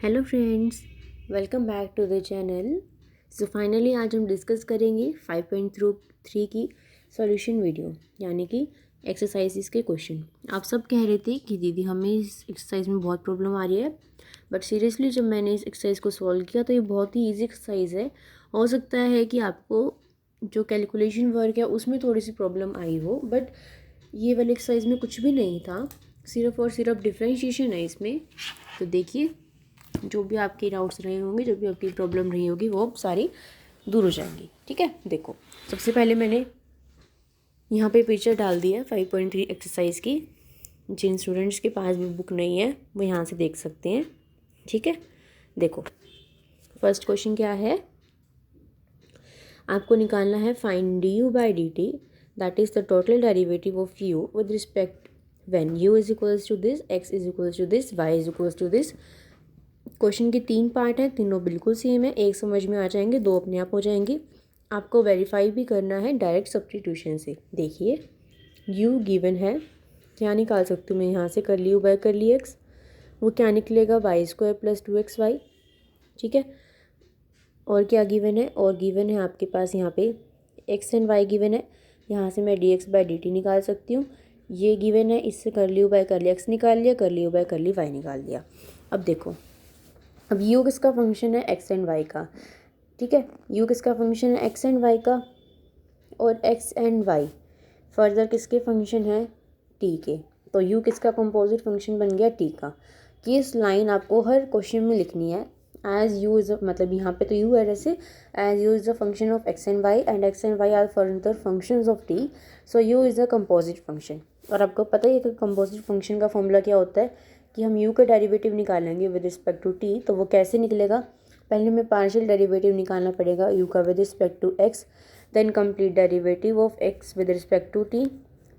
Hello friends, welcome back to the channel. So finally आज हम discuss करेंगे 5.3 की सॉल्यूशन वीडियो, यानी कि एक्सरसाइजेस के क्वेश्चन। आप सब कह रहे थे कि दीदी हमें इस एक्सरसाइज में बहुत प्रॉब्लम आ रही है, बट सीरियसली जब मैंने इस एक्सरसाइज को सॉल्व किया तो ये बहुत ही ईजी एक्सरसाइज है। हो सकता है कि आपको जो कैलकुलेशन वर्क है उसमें थोड़ी सी प्रॉब्लम आई हो, बट ये वाली एक्सरसाइज में कुछ भी नहीं था, सिर्फ और सिर्फ डिफ्रेंशिएशन है इसमें। तो देखिए, जो भी आपके डाउट्स रहे होंगे, जो भी आपकी प्रॉब्लम रही होगी, वो सारी दूर हो जाएंगी। ठीक है, देखो सबसे पहले मैंने यहाँ पे पिक्चर डाल दी है 5.3 एक्सरसाइज की। जिन स्टूडेंट्स के पास भी बुक नहीं है वो यहाँ से देख सकते हैं। ठीक है, देखो फर्स्ट क्वेश्चन क्या है, आपको निकालना है find d you by d t, that is the total derivative of u with respect when u is equals to this, x is equals to this, y is equals to this. Question के 3 part हैं, तीनों बिल्कुल same है, एक समझ में आ जाएंगे, 2 अपने आप हो जाएंगे। आपको वेरीफाई भी करना है डायरेक्ट सब्स्टिट्यूशन से। देखिए u गिवन है, क्या निकाल सकती हूँ मैं यहाँ से, कर ली u बाय कर ली x, वो क्या निकलेगा y² प्लस 2xy। ठीक है, और क्या गिवन है, और गिवन है आपके पास यहाँ पे x एंड y गिवन है, यहाँ से मैं dx बाई dt निकाल सकती हूँ। ये गिवन है, इससे कर ली u बाय कर ली x निकाल लिया, कर ली u बाय कर ली y निकाल लिया। अब देखो, अब u किसका फंक्शन है, x एंड y का। ठीक है, u किसका फंक्शन है, x एंड y का, और x एंड y फर्दर किसके फंक्शन है, t के। तो u किसका कंपोजिट फंक्शन बन गया, t का। कि इस लाइन आपको हर क्वेश्चन में लिखनी है, एज यू इज, मतलब यहाँ पे तो u है, जैसे as u is the function of x and y and x and y are further functions of t, so u is the composite function. और आपको पता ही है कि कंपोजिट फंक्शन का फॉर्मूला क्या होता है, कि हम u का डेरिवेटिव निकालेंगे विद रिस्पेक्ट टू t, तो वो कैसे निकलेगा, पहले हमें पार्शियल डेरिवेटिव निकालना पड़ेगा u का with respect to x, then complete derivative of x with respect to t,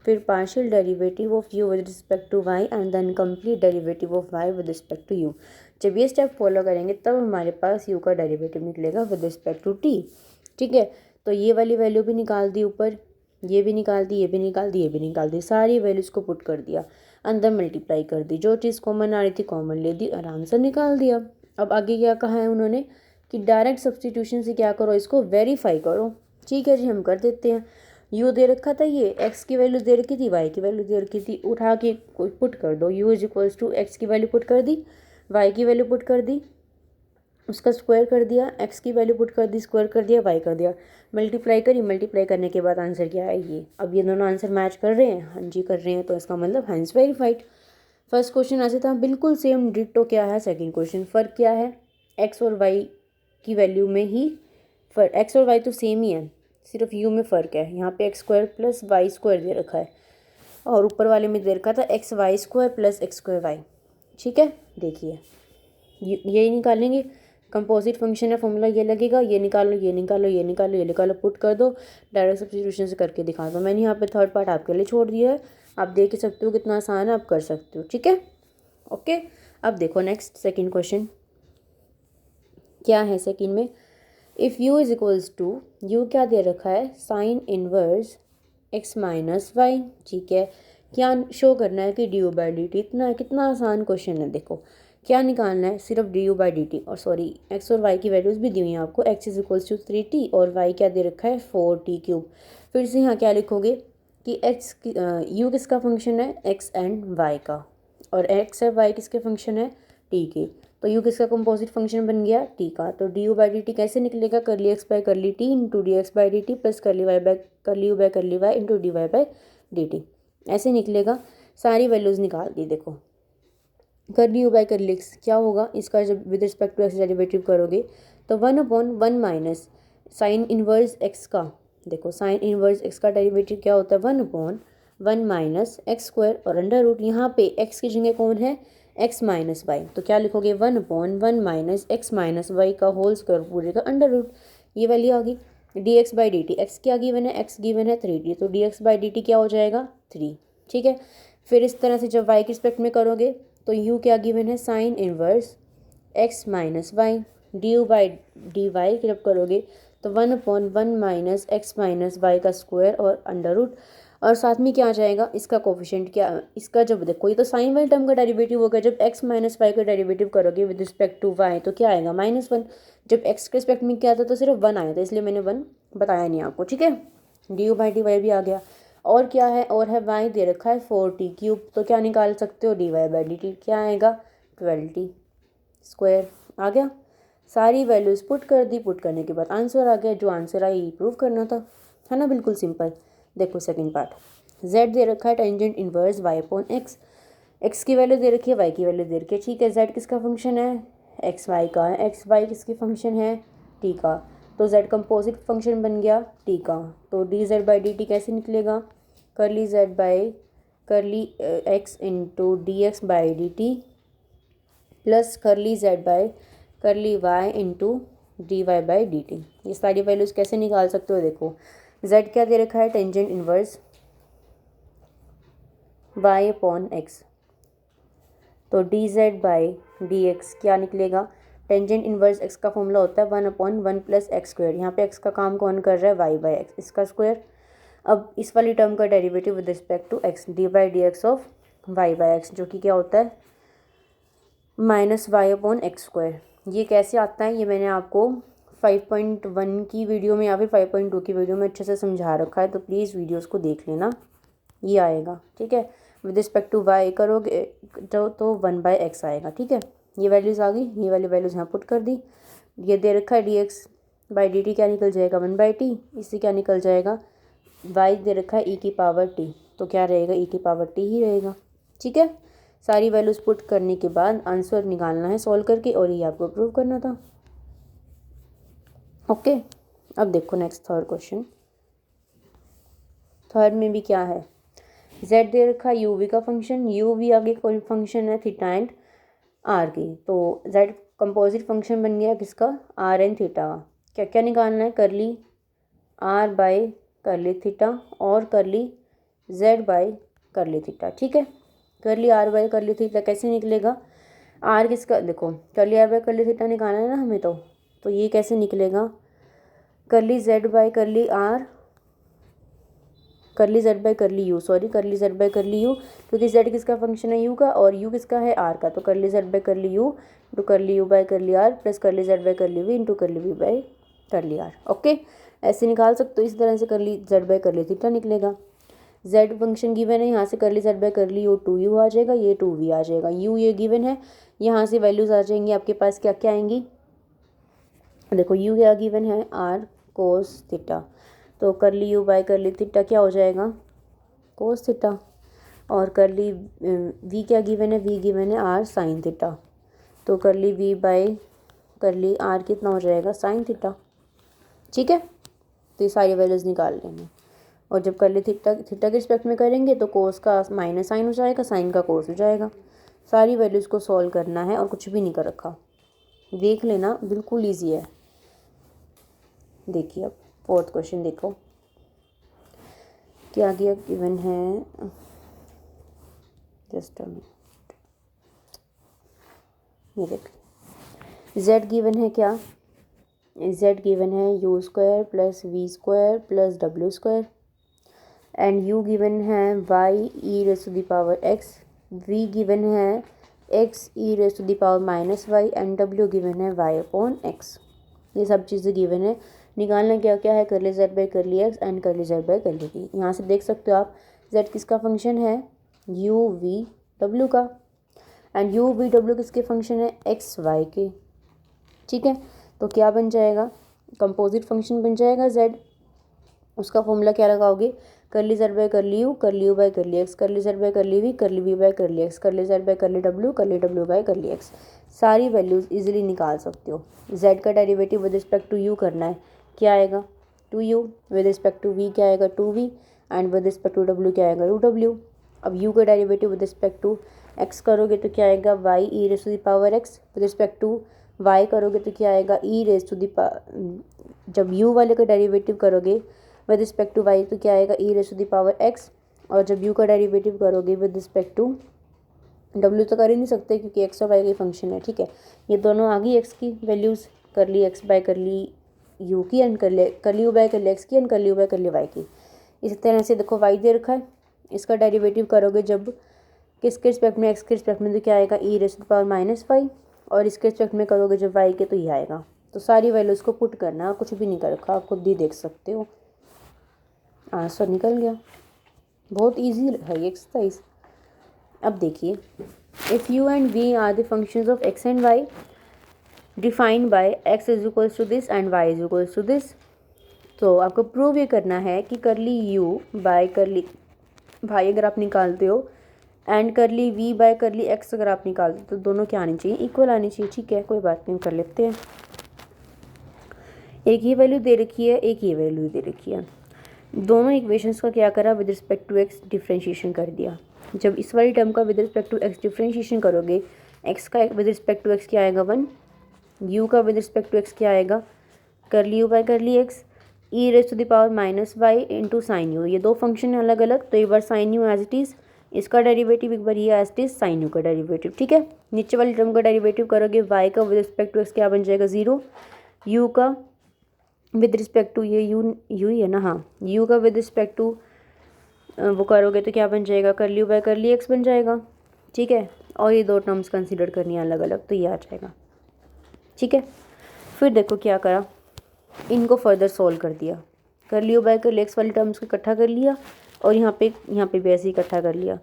फिर partial derivative of u with respect to y and then complete derivative of y with respect to u। जब ये step follow करेंगे तब हमारे पास u का derivative निकलेगा with respect to t। ठीक है, तो ये वाली वैल्यू भी निकाल दी ऊपर, ये भी निकाल दी, ये भी निकाल दी, ये भी निकाल दी, सारी वैल्यूज़ को पुट कर दिया, अंदर मल्टीप्लाई कर दी, जो चीज़ कॉमन आ रही थी कॉमन ले दी और आंसर निकाल दिया। अब आगे क्या कहा है उन्होंने, कि डायरेक्ट सब्स्टिट्यूशन से क्या करो, इसको वेरीफाई करो। ठीक है जी, हम कर देते हैं। यू दे रखा था, ये एक्स की वैल्यू दे रखी थी, वाई की वैल्यू दे रखी थी, उठा के पुट कर दो। U is equals to x की वैल्यू पुट कर दी, वाई की वैल्यू पुट कर दी, उसका स्क्वायर कर दिया, एक्स की वैल्यू पुट कर दी, स्क्वायर कर दिया, वाई कर दिया, मल्टीप्लाई करी, मल्टीप्लाई करने के बाद आंसर क्या है ये। अब ये दोनों आंसर मैच कर रहे हैं, हाँ जी कर रहे हैं, तो इसका मतलब हैंस वेरीफाइड। फर्स्ट क्वेश्चन ऐसे था बिल्कुल सेम डिट्टो, क्या है सेकंड क्वेश्चन, फ़र्क क्या है, एक्स और वाई की वैल्यू में ही फ़र्क, एक्स और वाई तो सेम ही है, सिर्फ यू में फ़र्क है। यहाँ पे x² प्लस y² दे रखा है, और ऊपर वाले में दे रखा था xy² प्लस x²y। ठीक है, देखिए यही निकालेंगे, कंपोजिट फंक्शन है, फॉर्मूला ये लगेगा, ये निकालो, ये निकालो, ये निकालो, ये निकालो, पुट कर दो, डायरेक्ट सब्स्टिट्यूशन से करके दिखा दो। मैंने यहाँ पे थर्ड पार्ट आपके लिए छोड़ दिया है, आप देख ही सकते हो कितना आसान है, आप कर सकते हो। ठीक है, ओके। अब देखो नेक्स्ट सेकंड क्वेश्चन क्या है, सेकंड में if u is equals to, u क्या दे रखा है, sine inverse x minus y. ठीक है, क्या शो करना है कि d you by d t, इतना कितना आसान क्वेश्चन है। देखो क्या निकालना है, सिर्फ D you by d T, और सॉरी एक्स और वाई की वैल्यूज़ भी दी हुई हैं आपको, x is equals to 3t और वाई क्या दे रखा है 4t³। फिर से यहाँ क्या लिखोगे कि एक्स यू किसका फंक्शन है, एक्स एंड वाई का, और एक्स और वाई किसके फंक्शन है, टी के। तो यू किसका कंपोजिट फंक्शन बन गया, टी का। तो D you by d t कैसे निकलेगा, कर ली x by curly t into d x by d t plus curly y by curly u by curly y into d y by d t, ऐसे निकलेगा। सारी values निकाल दी, देखो कर ली u by कर ली x, क्या होगा इसका, जब with respect to x derivative करोगे तो 1/1 माइनस साइन इनवर्स एक्स का, देखो साइन इनवर्स एक्स का डेरिवेटिव क्या होता है, 1/1 माइनस x², और अंडर रूट, यहाँ पे x की जगह कौन है, x माइनस वाई, तो क्या लिखोगे 1/1 माइनस x माइनस वाई का होल स्क्वायर पूरे का अंडर रूट, ये वैल्यू आ गई। D x by d T, x क्या गिवन है, x गिवन है 3t, तो D x by d T क्या हो जाएगा 3। ठीक है, फिर इस तरह से जब y के रिस्पेक्ट में करोगे तो u क्या गिवन है, sine inverse x minus y, d you by d y जब करोगे तो 1/1 माइनस x माइनस वाई का स्क्वायर और अंडर रूट, और साथ में क्या आ जाएगा, इसका कोफिशिएंट क्या, इसका जब देखो ये तो साइन वाले टर्म का डेरिवेटिव होगा, जब x माइनस वाई का डेरिवेटिव करोगे विद रिस्पेक्ट टू y तो क्या आएगा -1। जब x के रिस्पेक्ट में क्या आता तो सिर्फ 1 आया था, इसलिए मैंने 1 बताया नहीं आपको, ठीक है। du/dy भी आ गया। और क्या है, और है y दे रखा है 4t³ तो क्या निकाल सकते हो dy/dt क्या आएगा 12t² आ गया। सारी वैल्यूज पुट कर दी, पुट करने के बाद आंसर आ गया, जो आंसर आई प्रूव करना था, है ना, बिल्कुल सिंपल। देखो सेकंड पार्ट, z दे रखा है टेंजेंट इनवर्स y/x, x की वैल्यू दे रखी है, y की वैल्यू दे रखी है, ठीक है। z किसका फंक्शन है, एक्स वाई का है, एक्स वाई किसकी फंक्शन है, t का, तो z कंपोजिट फंक्शन बन गया t का, तो dz/dt कैसे निकलेगा, करली z बाई करली x इंटू dx/dt प्लस करली z बाई करली y इंटू dy/dt। ये सारी वैल्यूज कैसे निकाल सकते हो, देखो z क्या दे रखा है टेंजेंट इनवर्स y/x, तो dz/dx क्या निकलेगा, टेंजेंट इनवर्स x का फॉर्मूला होता है 1/1 + x², यहाँ पे x का काम कौन कर रहा है y/x, इसका स्क्वायर। अब इस वाली टर्म का derivative with respect to x d/dx of y/x जो कि क्या होता है -y/x²। ये कैसे आता है, ये मैंने आपको 5.1 की वीडियो में या फिर 5.2 की वीडियो में अच्छे से समझा रखा है, तो प्लीज़ वीडियोस को देख लेना, ये आएगा, ठीक है। विद रिस्पेक्ट टू y करोगे तो 1/x आएगा, ठीक है। ये वैल्यूज़ आ गई, ये वाली वैल्यूज़ यहाँ पुट कर दी। ये दे रखा है dx/dt क्या निकल जाएगा 1/t, इससे क्या निकल जाएगा y दे रखा है e⁻t, तो क्या रहेगा e⁻t ही रहेगा, ठीक है। सारी वैल्यूज़ पुट करने के बाद आंसर निकालना है सॉल्व करके, और ये आपको प्रूव करना था, ओके। अब देखो नेक्स्ट थर्ड क्वेश्चन, थर्ड में भी क्या है, z दे रखा है u v का फंक्शन, u v आगे कोई फंक्शन है थीटा एंड r की, तो z कंपोजिट फंक्शन बन गया किसका r एंड थीटा का। क्या क्या निकालना है, करली r बाय करली थीटा और करली z बाय करली थीटा, ठीक है। करली r बाय करली थीटा कैसे निकलेगा, r किसका, देखो करली r बाय करली थीटा निकालना है ना हमें, तो ये कैसे निकलेगा, करली z बाय करली r करली z बाय करली यू, सॉरी करली z बाय करली यू, क्योंकि z किसका फंक्शन है u का और u किसका है r का, तो करली z बाय करली यू इंटू करली u बाय करली r प्लस करली z by curly v into करली v बाय करली r, ओके। ऐसे निकाल सकते हो, इस तरह से करली z बाय करली थीटा निकलेगा। z फंक्शन गिवन है, यहाँ से करली z बाय करली यू 2u आ जाएगा, ये 2v आ जाएगा, u ये गिवन है, यहाँ से वैल्यूज आ जाएंगी आपके पास, क्या क्या आएंगी, देखो u क्या गिवन है r कोस थीटा, तो करली u बाय करली थीटा क्या हो जाएगा कोस थीटा, और करली v क्या गिवन है, v गिवन है r साइन थीटा, तो करली v बाय करली r कितना हो जाएगा साइन थीटा, ठीक है। तो ये सारी वैल्यूज़ निकाल लेंगे, और जब करली थीटा के रिस्पेक्ट में करेंगे तो कोस का माइनस साइन हो जाएगा, साइन का कोस हो जाएगा। सारी वैल्यूज़ को सॉल्व करना है और कुछ भी नहीं कर रखा, देख लेना बिल्कुल ईजी है। देखिए अब फोर्थ क्वेश्चन देखो क्या किया गिवन है, जस्ट अ मिनट, ये देख z गिवन है, क्या z गिवन है u² plus v² plus w² and u given है y e⁻x, v गिवन है x e⁻−y and w given है y/x। ये सब चीज़ें गिवन है, निकालना क्या क्या है, करली z by curly x and करली z बाय करली v। यहाँ से देख सकते हो आप z किसका फंक्शन है u v w का, एंड u v w किसके फंक्शन है x y के, ठीक है। तो क्या बन जाएगा, कंपोजिट फंक्शन बन जाएगा z, उसका फॉर्मूला क्या लगाओगे, curly z by curly u by curly x, curly z by curly v by curly x, curly z by curly w by curly x। सारी वैल्यूज़ इजीली निकाल सकते हो। z का derivative with respect to u करना है, क्या आएगा 2u, with respect to v क्या आएगा 2v, and with respect to w क्या आएगा 2w। अब u का derivative with respect to x करोगे तो क्या आएगा y e⁻x, with respect to y करोगे तो क्या आएगा जब u वाले का डेरिवेटिव करोगे विद रिस्पेक्ट टू y तो क्या आएगा e⁻x, और जब u का डेरिवेटिव करोगे विद रिस्पेक्ट टू w तो कर ही नहीं सकते क्योंकि x और y की फंक्शन है, ठीक है। ये दोनों आ गई x की वैल्यूज़, करली x बाय करली u की एंड करली u बाय करली x की एंड करली u बाय करली y की। इसी तरह से देखो y दे रखा है, इसका डेरिवेटिव करोगे जब किसके रिस्पेक्ट में, x के रिस्पेक्ट में, तो क्या आएगा e raise to the power minus y, और इसके रिस्पेक्ट में करोगे जब y के तो ये आएगा। तो सारी वैल्यूज़ को पुट करना, कुछ भी नहीं कर रखा, आप खुद ही देख सकते हो, आंसर निकल गया। बहुत ईजी है ये एक्सरसाइज। अब देखिए, if u and v are the functions of x and y defined by x is equals to this and y is equals to this. तो आपको प्रूव ये करना है कि करली u बाय करली y अगर आप निकालते हो एंड करली v बाय करली x अगर आप निकालते हो तो दोनों क्या आनी चाहिए, इक्वल आनी चाहिए। ठीक है, कोई बात नहीं, कर लेते हैं। एक ही वैल्यू दे रखी है, एक ही वैल्यू दे रखी है, दोनों इक्वेशंस का क्या करा, with respect to x differentiation कर दिया। जब इस वाली टर्म का with respect to x differentiation करोगे, x का विद रिस्पेक्ट टू x क्या आएगा 1, u का विद रिस्पेक्ट टू x क्या आएगा, curly u by curly x, e raise to the power minus y into sine u। ये दो फंक्शन है अलग अलग, तो एक बार sine u as it is, इसका डेरिवेटिव एक बार ये as it is sine u का डेरिवेटिव। ठीक है, नीचे वाली टर्म का डेरिवेटिव करोगे, y का विद रिस्पेक्ट टू x क्या बन जाएगा 0, u का विद रिस्पेक्ट टू ये यू ही है ना, हाँ, u का विद रिस्पेक्ट टू वो करोगे तो क्या बन जाएगा, करली u बाय करली x बन जाएगा। ठीक है, और ये दो टर्म्स कंसीडर करनी है अलग अलग, तो ये आ जाएगा। ठीक है, फिर देखो क्या करा, इनको फर्दर सोल्व कर दिया, करली u बाय करली x वाली टर्म्स को इकट्ठा कर लिया, और यहाँ पे भी ऐसे ही इकट्ठा कर लिया।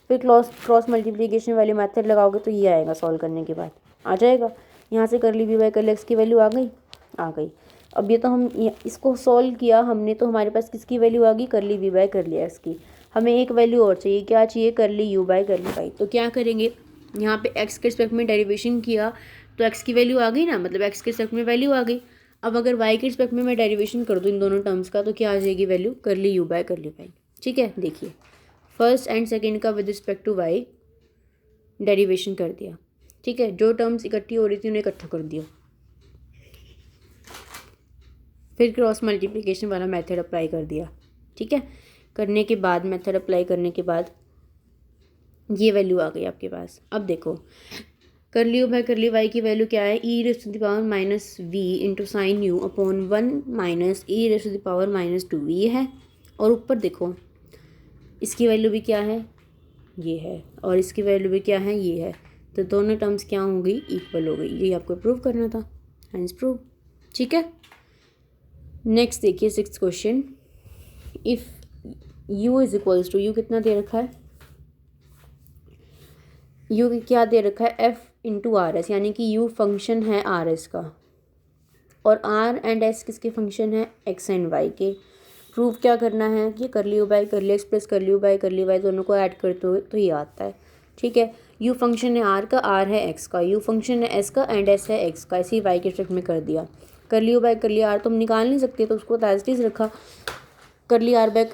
फिर क्रॉस मल्टीप्लिकेशन वाली मेथड लगाओगे तो ये आएगा, सॉल्व करने के बाद आ जाएगा। यहाँ से करली v बाय करली x की वैल्यू आ गई। अब ये तो हम इसको सॉल्व किया हमने, तो हमारे पास किसकी वैल्यू आ गई, करली v बाय करली x की। हमें एक वैल्यू और चाहिए, क्या चाहिए, करली u बाय करली y। तो क्या करेंगे, यहाँ पे x के रिस्पेक्ट में डेरिवेशन किया तो x की वैल्यू आ गई ना, मतलब x के रिस्पेक्ट में वैल्यू आ गई। अब अगर y के रिस्पेक्ट में मैं डेरिवेशन कर दूँ इन दोनों टर्म्स का, तो क्या आ जाएगी वैल्यू, करली u बाय करली y। ठीक है, देखिए फर्स्ट एंड सेकेंड का with respect to y derivation कर दिया। ठीक है, जो टर्म्स इकट्ठी हो रही थी उन्हें इकट्ठा कर दिया, फिर क्रॉस मल्टीप्लिकेशन वाला मेथड अप्लाई कर दिया। ठीक है, करने के बाद मेथड अप्लाई करने के बाद ये वैल्यू आ गई आपके पास। अब देखो, curly u by curly y की वैल्यू क्या है, e raise to the power minus v into sine u upon 1 minus e raise to the power minus 2 ये है। और ऊपर देखो, इसकी वैल्यू भी क्या है, ये है, और इसकी वैल्यू भी क्या है, ये है। तो दोनों टर्म्स क्या हो गई, इक्वल हो गई। ये आपको प्रूव करना था, हैंस प्रूव। ठीक है, नेक्स्ट देखिए 6th question, if u is equals to, u कितना दे रखा है, u क्या दे रखा है, f इंटू आर एस, यानी कि u फंक्शन है आर एस का, और r एंड s किसके फंक्शन है, x एंड y के। प्रूफ क्या करना है कि करली u by curly x plus करली u बाय करली y दोनों को ऐड करते हुए तो ये आता है। ठीक है, u फंक्शन है r का, r है x का, u फंक्शन है s का एंड s है x का, इसी y के रिस्पेक्ट में कर दिया। करली u बाय करली r तो हम निकाल नहीं सकते, तो उसको एज इट इज रखा, करली r बाय।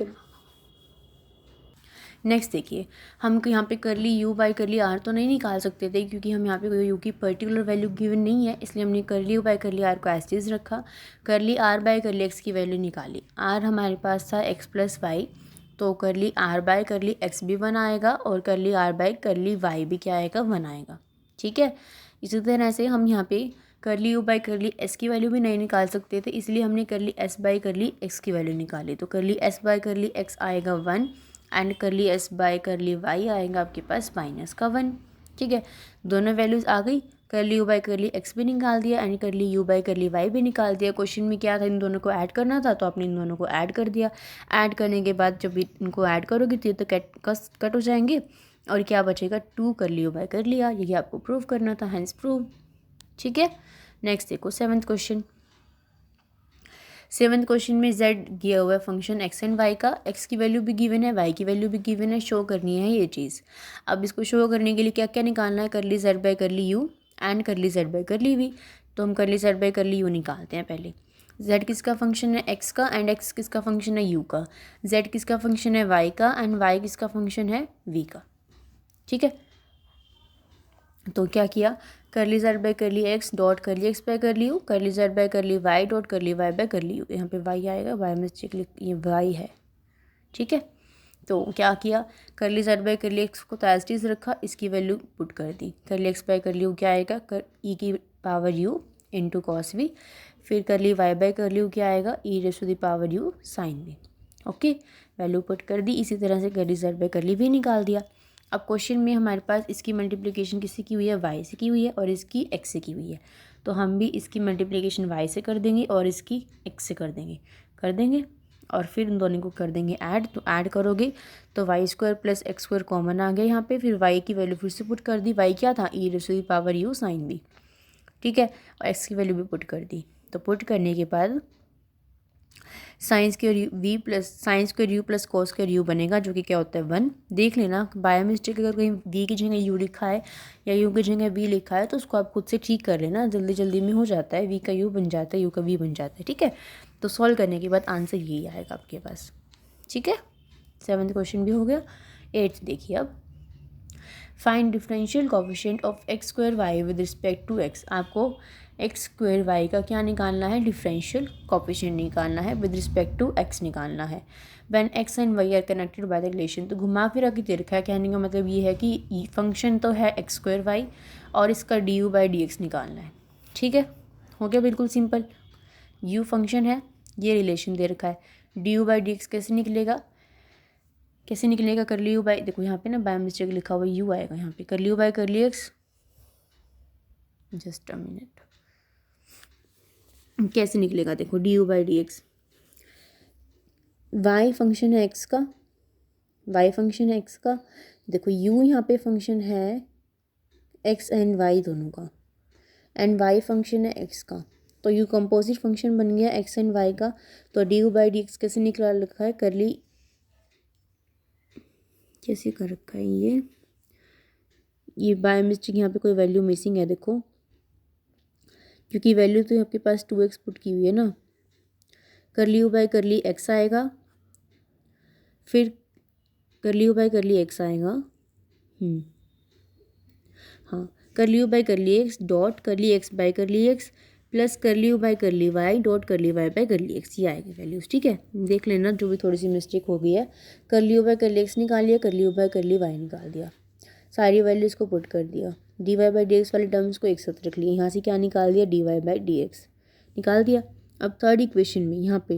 नेक्स्ट देखिए, हम यहाँ पे करली u बाय करली r तो नहीं निकाल सकते थे, क्योंकि हम यहाँ पे कोई u की पर्टिकुलर वैल्यू गिवन नहीं है, इसलिए हमने करली u बाय करली r को एज इट इज रखा। करली r बाय करली x की वैल्यू निकाली, r हमारे पास था x प्लस वाई, तो करली r बाय करली x भी 1 आएगा, और करली r बाय करली y भी क्या आएगा, 1 आएगा। ठीक है, इसी तरह से हम यहाँ पे करली u बाय करली s की वैल्यू भी नहीं निकाल सकते थे, इसलिए हमने करली s बाय करली x की वैल्यू निकाली। तो करली s बाय करली x आएगा 1, एंड करली s बाय करली y आएगा आपके पास माइनस का 1। ठीक है, दोनों वैल्यूज़ आ गई, करली u बाय करली x भी निकाल दिया एंड करली u बाय करली y भी निकाल दिया। क्वेश्चन में क्या था, इन दोनों को ऐड करना था, तो आपने इन दोनों को ऐड कर दिया। ऐड करने के बाद जब इनको ऐड करोगे तो कट हो जाएंगे, और क्या बचेगा, 2 करली u बाय करली r। ये आपको प्रूव करना था, हैंस प्रूव। ठीक है, नेक्स्ट देखो 7th क्वेश्चन। 7th क्वेश्चन में z दिया हुआ है फंक्शन x एंड y का, x की वैल्यू भी गिवन है, y की वैल्यू भी गिवन है, शो करनी है ये चीज़। अब इसको शो करने के लिए क्या क्या निकालना है, करली z by curly u and करली z बाय करली v। तो हम करली z बाय करली u निकालते हैं पहले। z किसका फंक्शन है, x का, एंड x किसका फंक्शन है, u का। z किसका फंक्शन है, y का, एंड y किसका फंक्शन है, v का। ठीक है, तो क्या किया, करली z by curly x dot करली x बाय करली u, करली z by curly y dot करली y बाय करली u। यहाँ पे y आएगा, y में चेक ये y है। ठीक है, तो क्या किया, करली z बाय करली x को एज इट इज रखा, इसकी वैल्यू पुट कर दी। करली x बाय करली u क्या आएगा, e की power u into cos v। फिर करली y बाय करली u क्या आएगा, e raise to the power u sine v। Okay, value put कर दी। इसी तरह से करली जेड बाई करली वी निकाल दिया। अब क्वेश्चन में हमारे पास इसकी मल्टीप्लिकेशन किससे की हुई है, वाई से की हुई है और इसकी एक्स से की हुई है, तो हम भी इसकी मल्टीप्लिकेशन वाई से कर देंगे और इसकी एक्स से कर देंगे और फिर इन दोनों को कर देंगे ऐड। तो ऐड करोगे तो y square plus x square common आ गया यहाँ पे। फिर वाई की वैल्यू फिर से पुट कर दी, वाई क्या था, e raise to the power u sine b, ठीक है, और एक्स की वैल्यू भी पुट कर दी। तो पुट करने के बाद साइंस के वी प्लस साइंस के यू प्लस कॉस के यू बनेगा, जो कि क्या होता है 1। देख लेना बाय मिस्टेक अगर कहीं वी की जगह यू लिखा है या यू की जगह वी लिखा है तो उसको आप खुद से ठीक कर लेना, जल्दी जल्दी में हो जाता है, वी का यू बन जाता है, यू का वी बन जाता है, ठीक है। तो सॉल्व करने के बाद आंसर यही आएगा आपके पास, ठीक है। 7th क्वेश्चन भी हो गया। 8th देखिए अब, find differential coefficient of x square y with respect to x. आपको एक्स स्क्वायर वाई का क्या निकालना है, डिफरेंशियल कोफिशिएंट निकालना है, विद रिस्पेक्ट टू एक्स निकालना है। When x and y are connected by the relation, तो घुमा फिरा के दे रखा है, कहने का मतलब ये है कि फंक्शन तो है एक्स स्क्वायर वाई और इसका d you by D x निकालना है, ठीक है। हो गया बिल्कुल सिंपल। यू फंक्शन है, ये रिलेशन दे रखा है, D you by D x कैसे निकलेगा, कैसे निकलेगा, कर ली यू बाई, देखो यहाँ पे ना बाय मिस्टेक लिखा हुआ यू आएगा यहाँ पे, कर ली यू बाई कर ली एक्स, जस्ट अ मिनट, कैसे निकलेगा देखो, d you by D x, y function है एक्स का, वाई फंक्शन है एक्स का, देखो यू यहाँ पे फंक्शन है एक्स एंड वाई दोनों का, एंड वाई फंक्शन है एक्स का, तो यू कंपोजिट फंक्शन बन गया एक्स एंड वाई का। तो D you by D x कैसे निकला रखा है, कर ली, कैसे कर रखा है ये बाय मिस्टेक यहाँ पे कोई वैल्यू मिसिंग है देखो, क्योंकि वैल्यू तो आपके पास 2x पुट की हुई है ना, कर ली यू बाई कर ली एक्स आएगा, फिर कर ली यू बाई कर ली एक्स आएगा, हाँ, कर ली यू बाई कर ली एक्स डॉट कर ली एक्स बाई कर ली x plus curly u by कर ली वाई डॉट कर ली वाई बाई कर ली एक्स, ये आएगी वैल्यूज़, ठीक है। देख लेना जो भी थोड़ी सी मिस्टेक हो गई है, कर ली यू बाई कर ली एक्स निकाल लिया, कर ली यू बाई कर ली वाई निकाल दिया, सारी वैल्यूज़ को पुट कर दिया, d y by D x वाले टर्म्स को एक साथ रख लिया, यहाँ से क्या निकाल दिया, d y by D x निकाल दिया। अब थर्ड इक्वेशन में यहाँ पे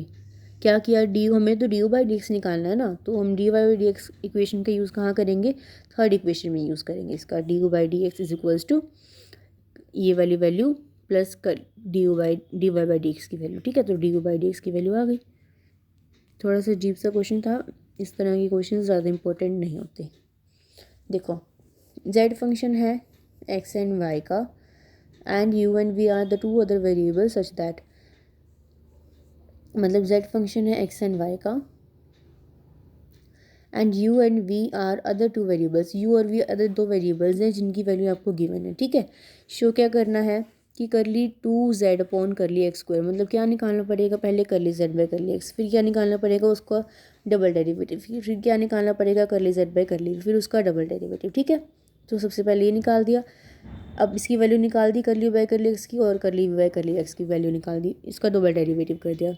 क्या किया, डी यू, हमें तो D you by D x निकालना है ना, तो हम d y by D x equation का यूज़ कहाँ करेंगे, थर्ड इक्वेशन में यूज़ करेंगे इसका, d you by D x is equals to ये वाली वैल्यू प्लस कर d y by D x की वैल्यू, ठीक है। तो D you by D x की वैल्यू आ गई। थोड़ा सा अजीब सा क्वेश्चन था, इस तरह के क्वेश्चन ज़्यादा इंपॉर्टेंट नहीं होते। देखो z फंक्शन है x एंड y का, and u and v are the two other variable such that, मतलब z फंक्शन है x एंड y का and u and v are other two variables, u और v अदर दो variables हैं जिनकी वैल्यू आपको गिवन है, ठीक है। शो क्या करना है कि कर ली 2z अपॉन कर ली एक्स स्क्वायर, मतलब क्या निकालना पड़ेगा, पहले कर ली z बाई कर ली एक्स, फिर क्या निकालना पड़ेगा उसका डबल डेरिवेटिव, फिर क्या निकालना पड़ेगा, कर ली z बाई कर ली, फिर उसका डबल डेरिवेटिव, ठीक है। तो सबसे पहले ये निकाल दिया, अब इसकी वैल्यू निकाल दी कर ली बाई कर ली एक्स की, और कर ली बाई कर ली एक्स की वैल्यू निकाल दी, इसका डबल डेरिवेटिव कर दिया,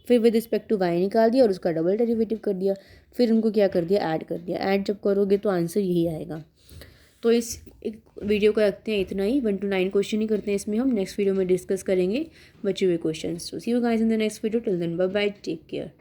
फिर विद रिस्पेक्ट टू वाई निकाल दिया और उसका डबल डेरिवेटिव कर दिया, फिर उनको क्या कर दिया, ऐड कर दिया। ऐड जब करोगे तो आंसर यही आएगा। तो इस एक वीडियो को रखते हैं इतना ही, 1 to 9 क्वेश्चन ही करते हैं इसमें हम, नेक्स्ट वीडियो में डिस्कस करेंगे बचे हुए question. So see you guys in the next video, till then bye bye, take care.